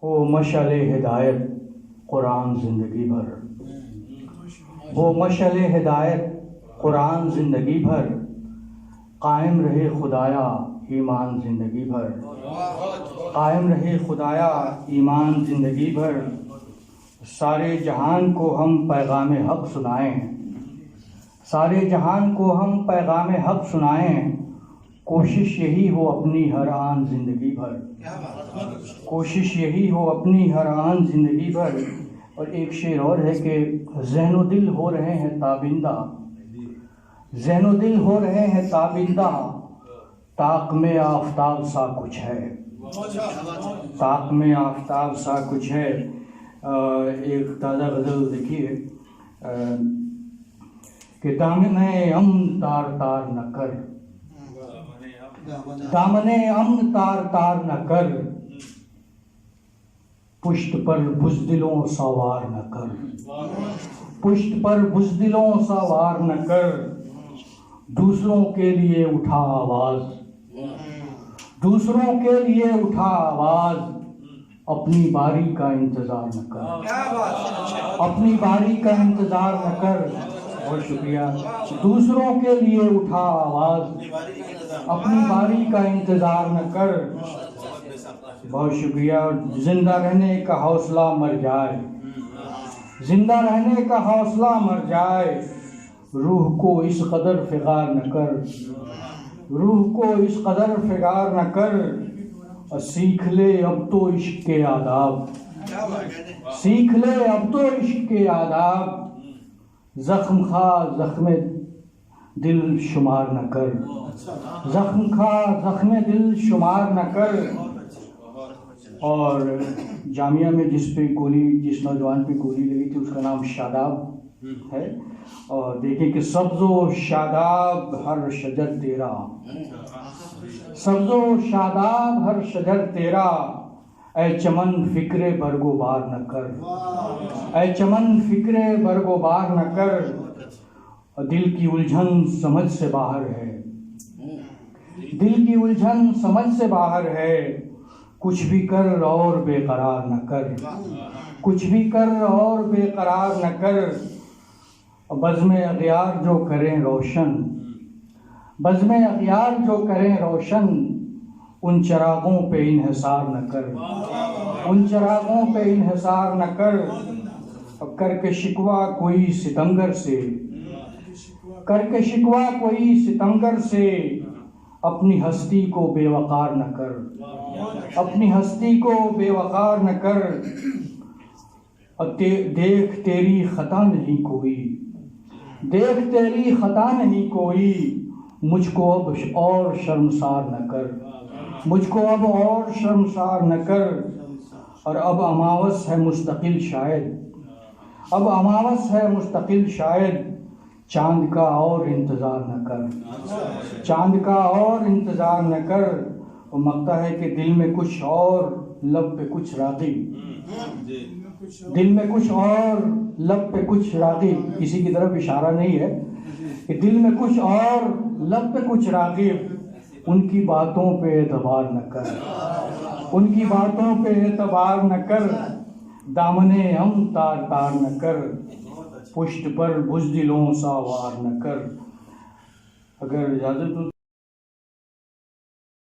ہو مشعل ہدایت قرآن زندگی بھر، ہو مشعل ہدایت قرآن زندگی بھر، قائم رہے خدایا ایمان زندگی بھر، قائم رہے خدایا ایمان زندگی بھر، سارے جہان کو ہم پیغام حق سنائیں، سارے جہان کو ہم پیغام حق سنائیں، کوشش یہی ہو اپنی ہر آن زندگی بھر، کوشش یہی ہو اپنی ہر آن زندگی بھر۔ اور ایک شعر اور ہے کہ ذہن و دل ہو رہے ہیں تابندہ، ذہن و دل ہو رہے ہیں تابندہ، طاق میں آفتاب سا کچھ ہے، طاق میں آفتاب سا کچھ ہے۔ ایک تازہ غزل دیکھیے کہ دامن امن تار تار نہ کر، دامن امن تار تار نہ کر، پشت پر بزدلوں سوار نہ کر، پشت پر بزدلوں سوار نہ کر، دوسروں کے لیے اٹھا آواز، دوسروں کے لیے اٹھا آواز، اپنی باری کا انتظار نہ کر، اپنی باری کا انتظار نہ کر۔ بہت شکریہ۔ دوسروں کے لیے اٹھا آواز، اپنی باری کا انتظار نہ کر۔ بہت شکریہ۔ زندہ رہنے کا حوصلہ مر جائے، زندہ رہنے کا حوصلہ مر جائے، روح کو اس قدر فغار نہ کر، روح کو اس قدر فغار نہ کر، اور سیکھ لے اب تو عشق کے آداب، سیکھ لے اب تو عشق کے آداب، زخم خواہ زخم دل شمار نہ کر، زخم خواہ زخم دل شمار نہ کر۔ اور جامعہ میں جس نوجوان پہ گولی لگی تھی اس کا نام شاداب ہے، اور دیکھیں کہ سبز و شاداب ہر شجر تیرا، سبز و شاداب ہر شجر تیرا، اے چمن فکر برگ و بار نہ کر، اے چمن فکر برگ و بار نہ کر۔ دل کی الجھن سمجھ سے باہر ہے، دل کی الجھن سمجھ سے باہر ہے، کچھ بھی کر اور بے قرار نہ کر، کچھ بھی کر اور بے قرار نہ کر۔ بزم اغیار جو کریں روشن، بزم اغیار جو کریں روشن، ان چراغوں پہ انحصار نہ کر، ان چراغوں پہ انحصار نہ کر۔ کر کے شکوہ کوئی ستمگر سے، کر کے شکوہ کوئی ستمگر سے، اپنی ہستی کو بے وقار نہ کر، اپنی ہستی کو بے وقار نہ کر۔ دیکھ تیری خطا نہیں کوئی، دیکھ تیری خطا نہیں کوئی، مجھ کو اب اور شرمسار نہ کر، مجھ کو اب اور شرمسار نہ کر۔ اور اب اماوس ہے مستقل شاید، اب اماوس ہے مستقل شاید، چاند کا اور انتظار نہ کر، چاند کا اور انتظار نہ کر۔ وہ مقطع ہے کہ دل میں کچھ اور لب پہ کچھ راغب، دل میں کچھ اور لب پہ کچھ راغب، کسی کی طرف اشارہ نہیں ہے کہ دل میں کچھ اور لب پہ کچھ راغب، ان کی باتوں پہ اعتبار نہ کر، ان کی باتوں پہ اعتبار نہ کر، دامن ہم تار تار نہ کر، پشت پر بزدلوں سا وار نہ کر۔ اگر اجازت ہو